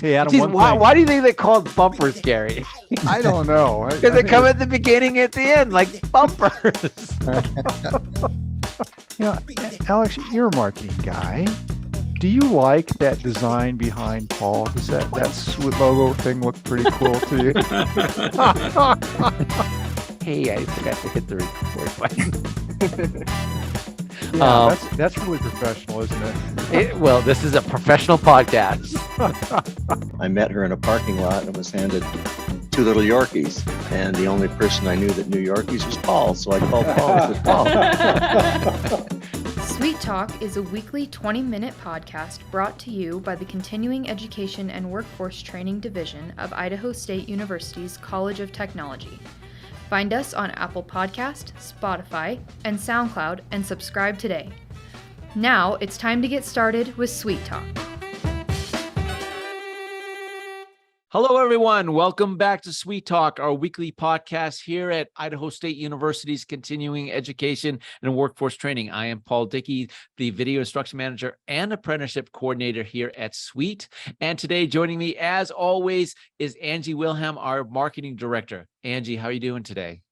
Hey, Adam, Geez, one why, thing. why do you think they called bumpers, Gary? I don't know. Because they come at the beginning, at the end, like bumpers. Alex, you're a marketing guy. Do you like that design behind Paul? Does that sweet logo thing look pretty cool to you? Hey, I forgot to hit the record button. Yeah, that's really professional, isn't it? Well, this is a professional podcast. I met her in a parking lot and was handed 2 little Yorkies. And the only person I knew that knew Yorkies was Paul. So I called Paul and said, Paul. Sweet Talk is a weekly 20-minute podcast brought to you by the Continuing Education and Workforce Training Division of Idaho State University's College of Technology. Find us on Apple Podcast, Spotify, and SoundCloud and subscribe today. Now it's time to get started with Sweet Talk. Hello, everyone. Welcome back to Sweet Talk, our weekly podcast here at Idaho State University's Continuing Education and Workforce Training. I am Paul Dickey, the Video Instruction Manager and Apprenticeship Coordinator here at Sweet. And today, joining me, as always, is Angie Wilhelm, our Marketing Director. Angie, how are you doing today?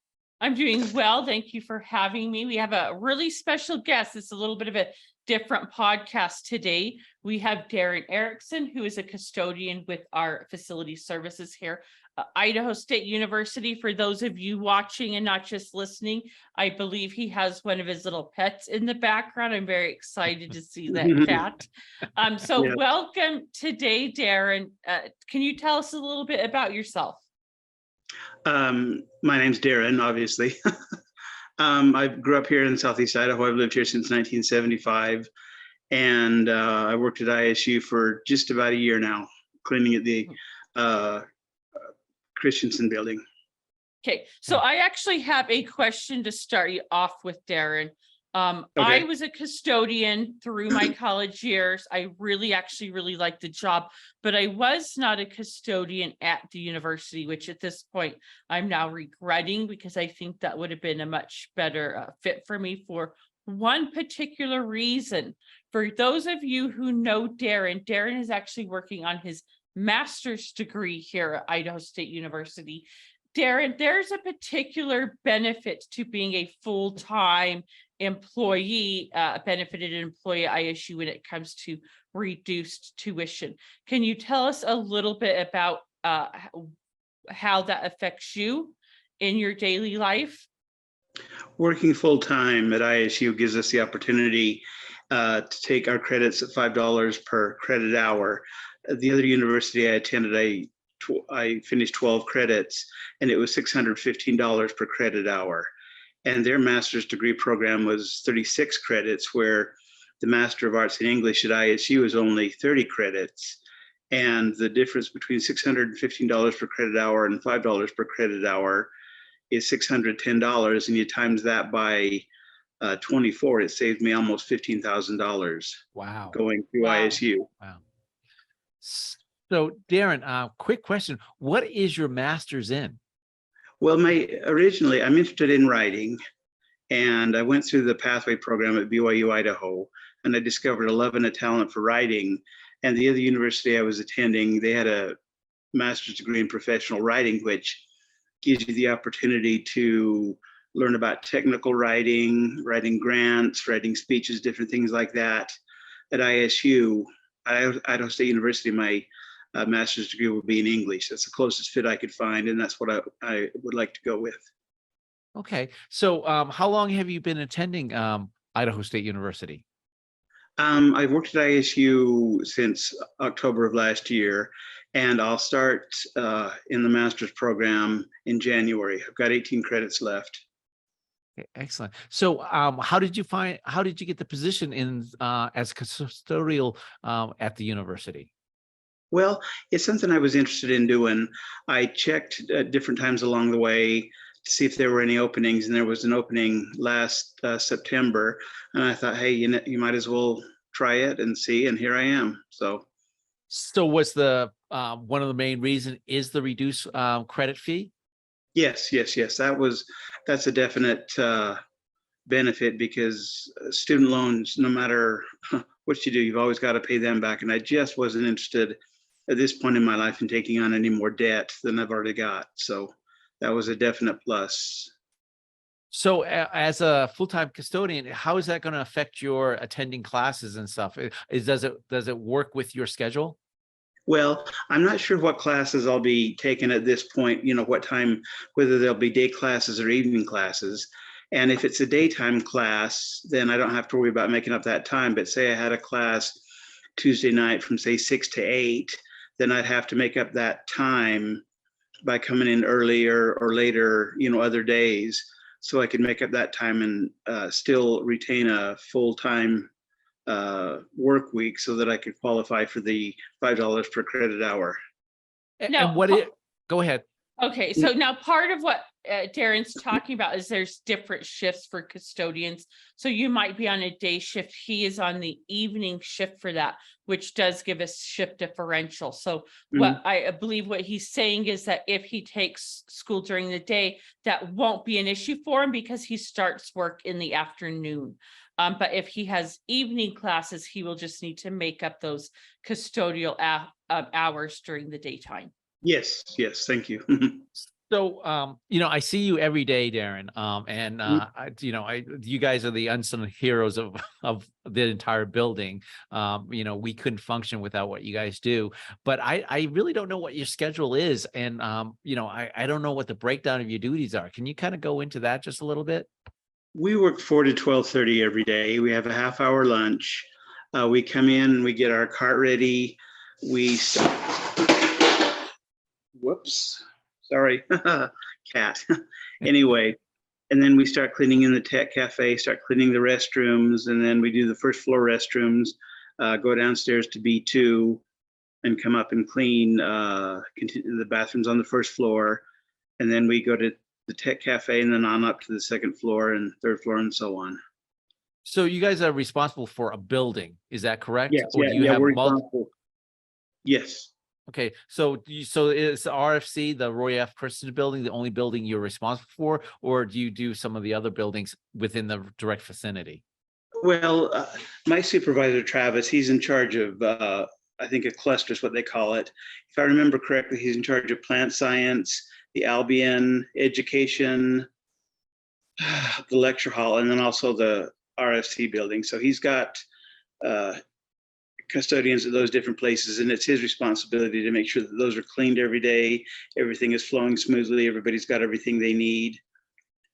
I'm doing well. Thank you for having me. We have a really special guest. It's a little bit of a different podcast today. We have Darren Erickson, who is a custodian with our facility services here at Idaho State University. For those of you watching and not just listening, I believe he has one of his little pets in the background. I'm very excited to see that cat. Welcome today, Darren. Can you tell us a little bit about yourself? My name's Darren, obviously. I grew up here in Southeast Idaho. I've lived here since 1975, and I worked at ISU for just about a year now, cleaning at the Christensen building. Okay, so I actually have a question to start you off with, Darren. I was a custodian through my college years. I really liked the job, but I was not a custodian at the university, which at this point I'm now regretting because I think that would have been a much better fit for me for one particular reason. For those of you who know Darren is actually working on his master's degree here at Idaho State University. Darren, there's a particular benefit to being a full-time employee, benefited employee at ISU when it comes to reduced tuition. Can you tell us a little bit about how that affects you in your daily life? Working full-time at ISU gives us the opportunity to take our credits at $5 per credit hour. At the other university I attended, I finished 12 credits, and it was $615 per credit hour. And their master's degree program was 36 credits, where the Master of Arts in English at ISU is only 30 credits. And the difference between $615 per credit hour and $5 per credit hour is $610. And you times that by 24, it saved me almost $15,000. Wow. Going through ISU. Wow. So, Darren, quick question. What is your master's in? Well, originally, I'm interested in writing, and I went through the pathway program at BYU, Idaho, and I discovered a talent for writing. And the other university I was attending, they had a master's degree in professional writing, which gives you the opportunity to learn about technical writing, writing grants, writing speeches, different things like that. At ISU, Idaho State University, my master's degree will be in English. That's the closest fit I could find, and that's what I would like to go with. Okay. So how long have you been attending Idaho State University? I've worked at ISU since October of last year, and I'll start in the master's program in January. I've got 18 credits left. Okay, excellent. So how did you get the position in as custodial at the university? Well, it's something I was interested in doing. I checked at different times along the way to see if there were any openings, and there was an opening last September. And I thought, hey, you might as well try it and see. And here I am. So was the one of the main reasons is the reduced credit fee? Yes. That's a definite benefit, because student loans, no matter what you do, you've always got to pay them back. And I just wasn't interested at this point in my life in taking on any more debt than I've already got. So that was a definite plus. So as a full-time custodian, how is that going to affect your attending classes and stuff? Does it work with your schedule? Well, I'm not sure what classes I'll be taking at this point, what time, whether there'll be day classes or evening classes. And if it's a daytime class, then I don't have to worry about making up that time. But say I had a class Tuesday night from say 6 to 8, then I'd have to make up that time by coming in earlier or later, other days. So I could make up that time and still retain a full-time work week so that I could qualify for the $5 per credit hour. Now, Go ahead. Okay, so now part of what Darren's talking about is there's different shifts for custodians. So you might be on a day shift. He is on the evening shift for that, which does give us shift differential. So what I believe what he's saying is that if he takes school during the day, that won't be an issue for him because he starts work in the afternoon. But if he has evening classes, he will just need to make up those custodial hours during the daytime. Yes, thank you. So, I see you every day, Darren. You guys are the unsung heroes of the entire building. We couldn't function without what you guys do, but I really don't know what your schedule is. And, I don't know what the breakdown of your duties are. Can you kind of go into that just a little bit? We work 4 to 12:30 every day. We have a half-hour lunch. We come in, we get our cart ready. Whoops, sorry, cat. Anyway, and then we start cleaning in the tech cafe, start cleaning the restrooms, and then we do the first floor restrooms, go downstairs to B2 and come up and clean the bathrooms on the first floor. And then we go to the tech cafe and then on up to the second floor and third floor and so on. So you guys are responsible for a building, is that correct? Yes, Or do you have we're multiple? responsible. Yes. Okay, so is the RFC, the Roy F. Christensen building, the only building you're responsible for, or do you do some of the other buildings within the direct vicinity? Well, my supervisor, Travis, he's in charge of, I think a cluster is what they call it. If I remember correctly, he's in charge of plant science, the Albion, education, the lecture hall, and then also the RFC building. So he's got custodians at those different places, and it's his responsibility to make sure that those are cleaned every day, everything is flowing smoothly, everybody's got everything they need.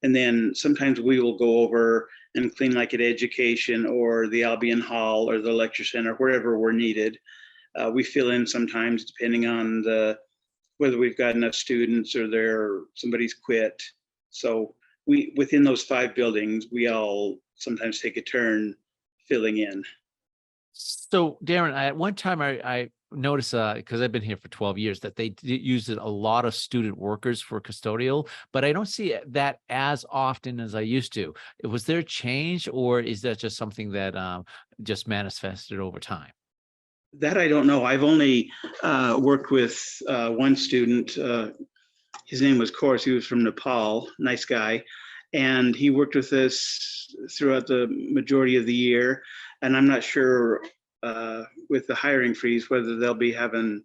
And then sometimes we will go over and clean like at education or the Albion Hall or the lecture center, wherever we're needed. We fill in sometimes depending on whether we've got enough students or somebody's quit. So within those 5 buildings, we all sometimes take a turn filling in. So Darren, at one time I noticed, because I've been here for 12 years, that they used a lot of student workers for custodial, but I don't see that as often as I used to. Was there a change, or is that just something that just manifested over time? That I don't know. I've only worked with one student. His name was Kors. He was from Nepal, nice guy. And he worked with us throughout the majority of the year. And I'm not sure with the hiring freeze whether they'll be having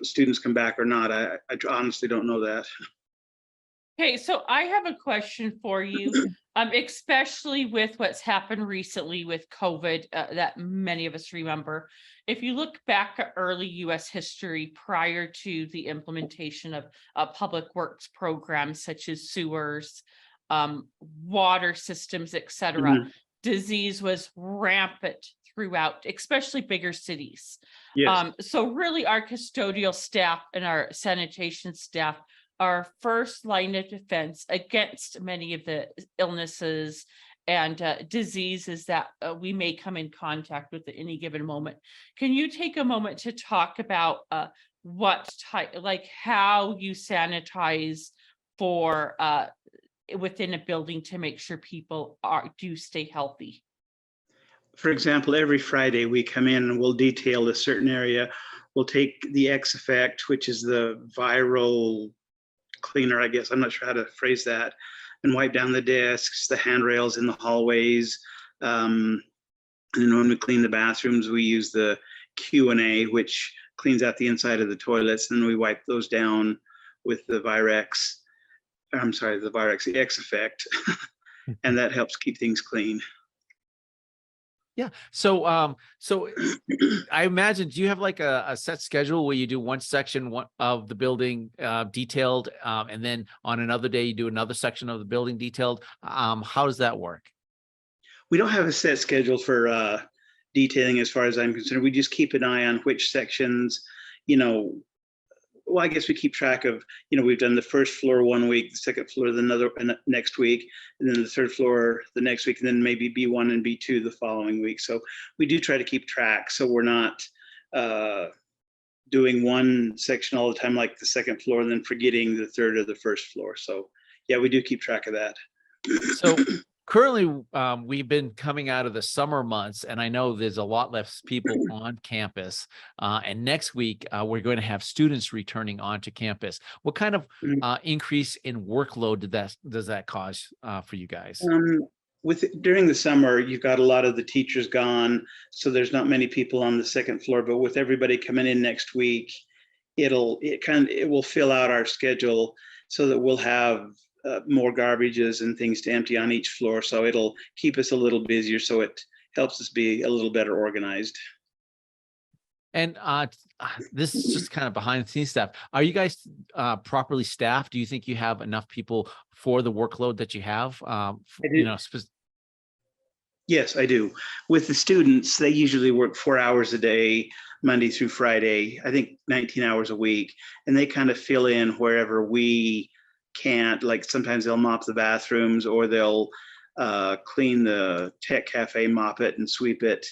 students come back or not. I honestly don't know that. Okay, so I have a question for you, especially with what's happened recently with COVID that many of us remember. If you look back at early U.S. history prior to the implementation of public works programs such as sewers, water systems, etc., disease was rampant throughout, especially bigger cities. Yes. So really our custodial staff and our sanitation staff are first line of defense against many of the illnesses and diseases that we may come in contact with at any given moment. Can you take a moment to talk about how you sanitize for within a building to make sure people do stay healthy? For example, every Friday we come in and we'll detail a certain area. We'll take the X-Effect, which is the viral cleaner, I guess, I'm not sure how to phrase that, and wipe down the desks, the handrails in the hallways. And then when we clean the bathrooms, we use the Q&A, which cleans out the inside of the toilets, and we wipe those down with the Virex. I'm sorry, the Virex, the X Effect, and that helps keep things clean. Yeah. So, I imagine, do you have like a set schedule where you do one section of the building detailed, and then on another day you do another section of the building detailed? How does that work? We don't have a set schedule for detailing as far as I'm concerned. We just keep an eye on which sections, well, I guess we keep track of, we've done the first floor one week, the second floor next week, and then the third floor the next week, and then maybe B1 and B2 the following week. So we do try to keep track, so we're not doing one section all the time, like the second floor, and then forgetting the third or the first floor. So yeah, we do keep track of that. So currently, we've been coming out of the summer months, and I know there's a lot less people on campus. And next week, we're going to have students returning onto campus. What kind of increase in workload does that cause for you guys? During the summer, you've got a lot of the teachers gone, so there's not many people on the second floor. But with everybody coming in next week, it will fill out our schedule so that we'll have more garbages and things to empty on each floor. So it'll keep us a little busier. So it helps us be a little better organized. And this is just kind of behind the scenes stuff. Are you guys properly staffed? Do you think you have enough people for the workload that you have? Yes, I do. With the students, they usually work 4 hours a day, Monday through Friday, I think 19 hours a week. And they kind of fill in wherever we can't. Like sometimes they'll mop the bathrooms, or they'll clean the tech cafe, mop it and sweep it.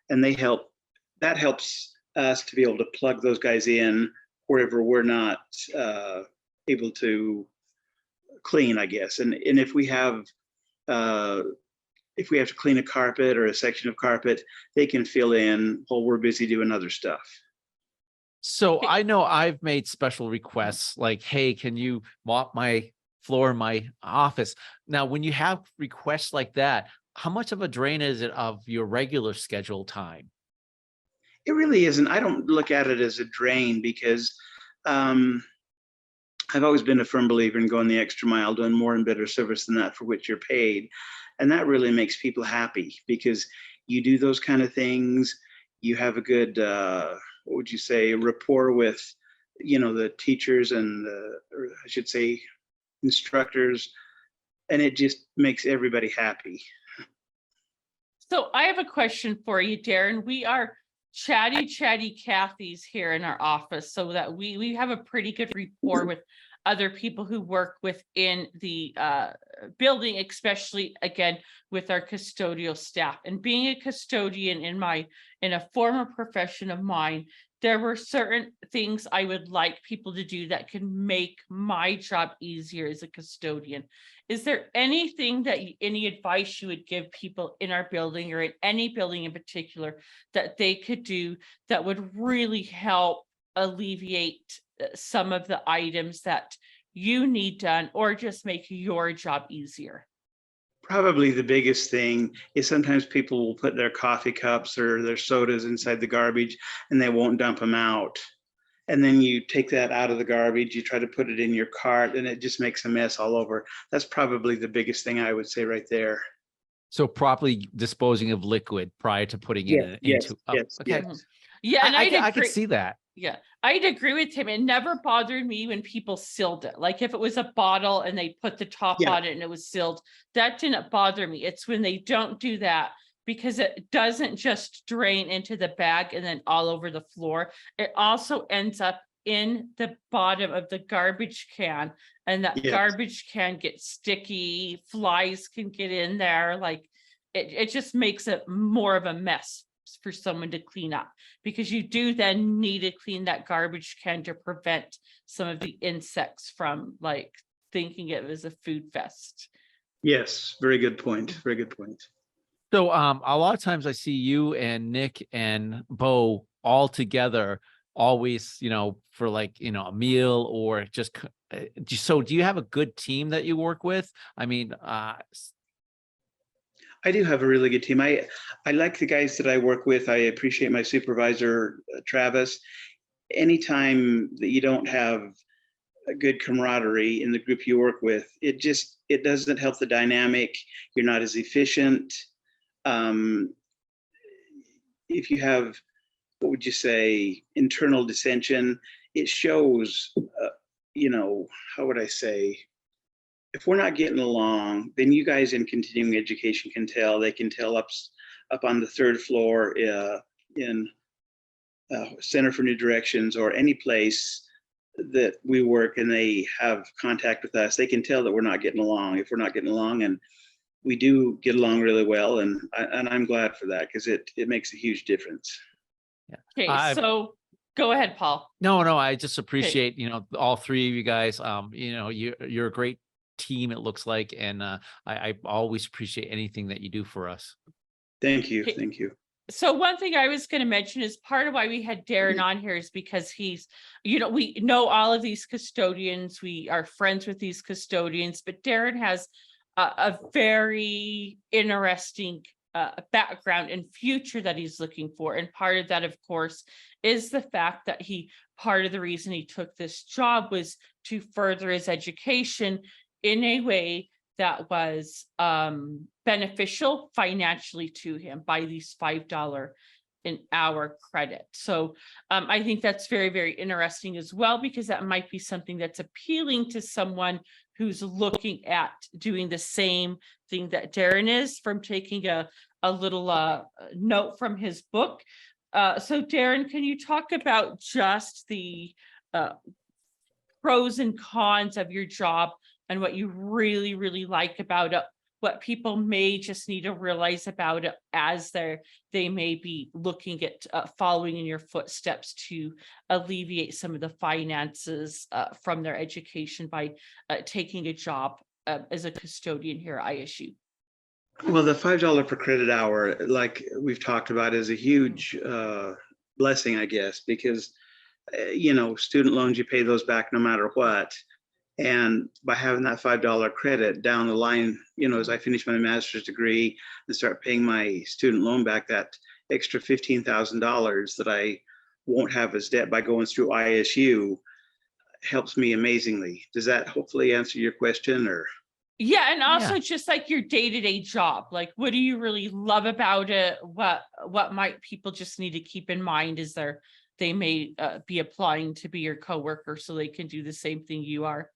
And that helps us to be able to plug those guys in wherever we're not able to clean, I guess. And if we have to clean a carpet or a section of carpet, they can fill in while we're busy doing other stuff. So I know I've made special requests like, hey, can you mop my floor in my office? Now, when you have requests like that, how much of a drain is it of your regular scheduled time? It really isn't. I don't look at it as a drain, because I've always been a firm believer in going the extra mile, doing more and better service than that for which you're paid. And that really makes people happy, because you do those kind of things. You have a good, what would you say, rapport with, the teachers and or I should say, instructors, and it just makes everybody happy. So I have a question for you, Darren. We are chatty Cathy's here in our office, so that we have a pretty good rapport with other people who work within the building, especially again with our custodial staff. And being a custodian in a former profession of mine, there were certain things I would like people to do that can make my job easier as a custodian. Is there anything any advice you would give people in our building, or in any building in particular, that they could do that would really help alleviate some of the items that you need done, or just make your job easier? Probably the biggest thing is sometimes people will put their coffee cups or their sodas inside the garbage, and they won't dump them out. And then you take that out of the garbage, you try to put it in your cart, and it just makes a mess all over. That's probably the biggest thing I would say right there. So properly disposing of liquid prior to putting it into. Yes. Yeah, and I could see that. Yeah, I'd agree with him. It never bothered me when people sealed it. Like if it was a bottle and they put the top on it and it was sealed, that didn't bother me. It's when they don't do that, because it doesn't just drain into the bag and then all over the floor. It also ends up in the bottom of the garbage can, and that garbage can get sticky, flies can get in there. Like it just makes it more of a mess for someone to clean up, because you do then need to clean that garbage can to prevent some of the insects from like thinking it was a food fest. Yes, very good point. Very good point. So a lot of times I see you and Nick and Bo all together, always, for like, a meal or just, so do you have a good team that you work with? I mean, I do have a really good team. I like the guys that I work with. I appreciate my supervisor, Travis. anytime that you don't have a good camaraderie in the group you work with, it doesn't help the dynamic. You're not as efficient. If you have, what would you say, internal dissension, it shows, how would I say, if we're not getting along, then you guys in continuing education can tell. They can tell up on the third floor in Center for New Directions or any place that we work and they have contact with us. They can tell that we're not getting along. If we're not getting along, and we do get along really well, and I'm glad for that, because it makes a huge difference. Okay, so go ahead, Paul. No, I just appreciate, all three of you guys. You're a great team, it looks like, and I always appreciate anything that you do for us. Thank you. Okay. Thank you. So one thing I was going to mention is part of why we had Darren on here is because he's, we know all of these custodians, we are friends with these custodians, but Darren has a very interesting background and future that he's looking for. And part of that, of course, is the fact that part of the reason he took this job was to further his education in a way that was beneficial financially to him by these $5 an hour credit. So I think that's very, very interesting as well, because that might be something that's appealing to someone who's looking at doing the same thing that Darren is, from taking a little note from his book. So Darren, can you talk about just the pros and cons of your job and what you really, really like about it, what people may just need to realize about it as they may be looking at following in your footsteps to alleviate some of the finances from their education by taking a job as a custodian here at ISU? Well, the $5 per credit hour, like we've talked about, is a huge blessing, I guess, because, student loans, you pay those back no matter what. And by having that $5 credit down the line, as I finish my master's degree and start paying my student loan back, that extra $15,000 that I won't have as debt by going through ISU helps me amazingly. Does that hopefully answer your question? Or yeah, and also just like your day-to-day job, like what do you really love about it? What might people just need to keep in mind as they may be applying to be your coworker so they can do the same thing you are?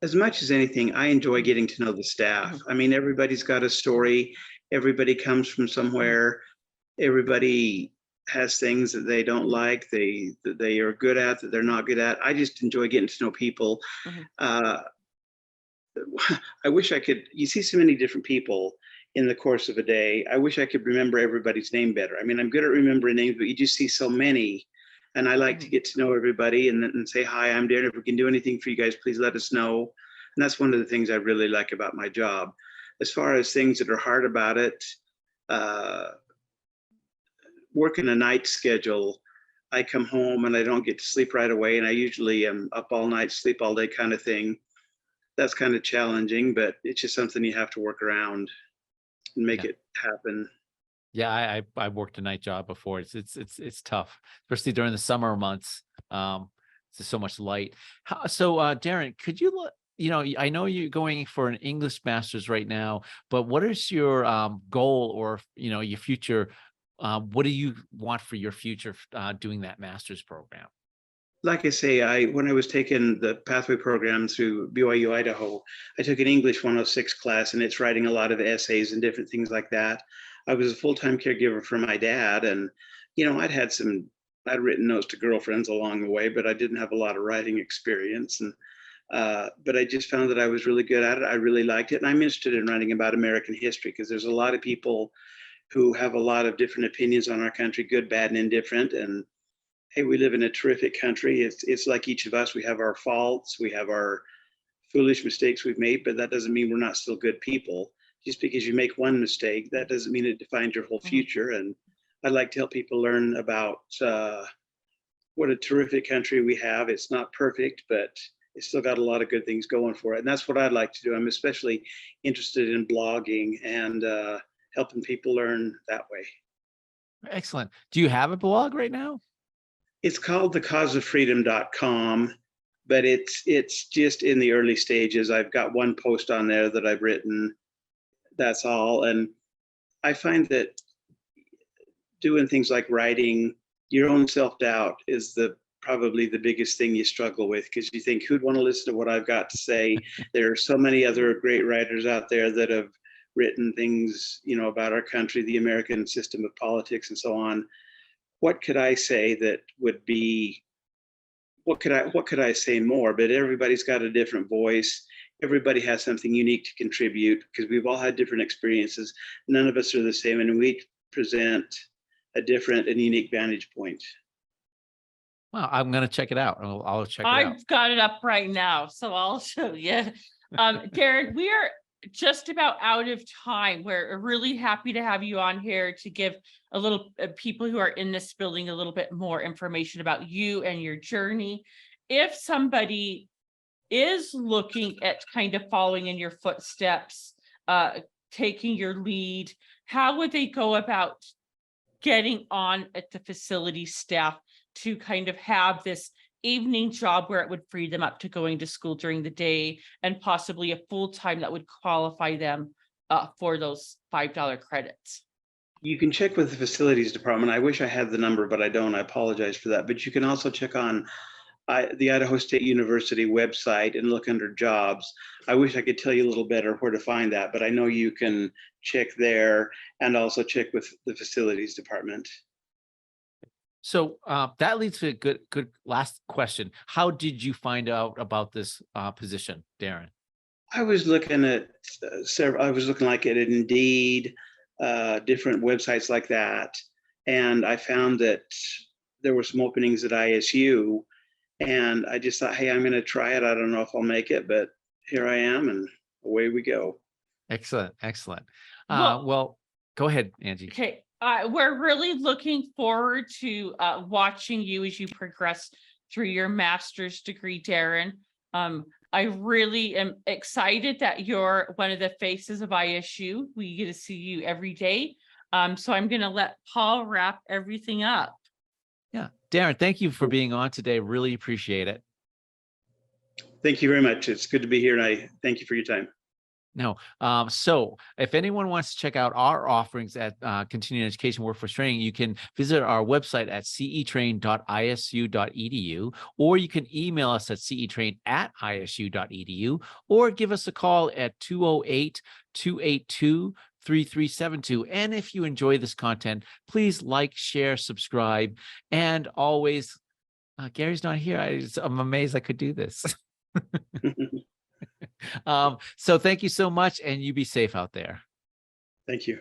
As much as anything, I enjoy getting to know the staff. I mean, everybody's got a story. Everybody comes from somewhere. Everybody has things that they don't like, that they are good at, that they're not good at. I just enjoy getting to know people. I wish I could, you see so many different people in the course of a day. I wish I could remember everybody's name better. I mean, I'm good at remembering names, but you just see so many. And I like to get to know everybody and say, hi, I'm Darren. If we can do anything for you guys, please let us know. And that's one of the things I really like about my job. As far as things that are hard about it, working a night schedule, I come home and I don't get to sleep right away. And I usually am up all night, sleep all day kind of thing. That's kind of challenging, but it's just something you have to work around and make it happen. Yeah, I worked a night job before. It's tough, especially during the summer months. There's so much light. So Darren, could you I know you're going for an English master's right now, but what is your goal or your future? What do you want for your future doing that master's program? Like I say, when I was taking the pathway program through BYU Idaho, I took an English 106 class, and it's writing a lot of essays and different things like that. I was a full-time caregiver for my dad, and I'd written notes to girlfriends along the way, but I didn't have a lot of writing experience. And but I just found that I was really good at it. I really liked it, and I'm interested in writing about American history because there's a lot of people who have a lot of different opinions on our country, good, bad, and indifferent. And hey, we live in a terrific country. It's like each of us. We have our faults, we have our foolish mistakes we've made, but that doesn't mean we're not still good people. Just because you make one mistake, that doesn't mean it defines your whole future. And I'd like to help people learn about what a terrific country we have. It's not perfect, but it's still got a lot of good things going for it. And that's what I'd like to do. I'm especially interested in blogging and helping people learn that way. Excellent. Do you have a blog right now? It's called thecauseoffreedom.com, but it's just in the early stages. I've got one post on there that I've written. That's all. And I find that doing things like writing, your own self-doubt is probably the biggest thing you struggle with, because you think, who'd want to listen to what I've got to say? There are so many other great writers out there that have written things, about our country, the American system of politics, and so on. What could I say that would be, what could I say more? But everybody's got a different voice. Everybody has something unique to contribute, because we've all had different experiences. None of us are the same, and we present a different and unique vantage point. Wow, I'm going to check it out. I'll check it out. I've got it up right now, so I'll show you. Darren, we are just about out of time. We're really happy to have you on here to give a little people who are in this building a little bit more information about you and your journey. If somebody is looking at kind of following in your footsteps, taking your lead, how would they go about getting on at the facility staff to kind of have this evening job where it would free them up to going to school during the day, and possibly a full-time that would qualify them for those $5 credits? You can check with the facilities department. I wish I had the number, but I don't. I apologize for that. But you can also check on the Idaho State University website and look under jobs. I wish I could tell you a little better where to find that, but I know you can check there, and also check with the facilities department. So that leads to a good last question. How did you find out about this position, Darren? I was looking at I was looking like at Indeed, different websites like that, and I found that there were some openings at ISU, and I just thought, hey, I'm going to try it. I don't know if I'll make it, but here I am, and away we go. Excellent, excellent. Well, Go ahead, Angie. Okay. We're really looking forward to watching you as you progress through your master's degree, Darren. I really am excited that you're one of the faces of ISU. We get to see you every day. So I'm going to let Paul wrap everything up. Yeah. Darren, thank you for being on today. Really appreciate it. Thank you very much. It's good to be here, and I thank you for your time. No. So if anyone wants to check out our offerings at Continuing Education Workforce Training, you can visit our website at cetrain.isu.edu, or you can email us at cetrain@isu.edu, or give us a call at 208-282-3372. And if you enjoy this content, please like, share, subscribe, and always, Gary's not here. I'm amazed I could do this. So thank you so much, and you be safe out there. Thank you.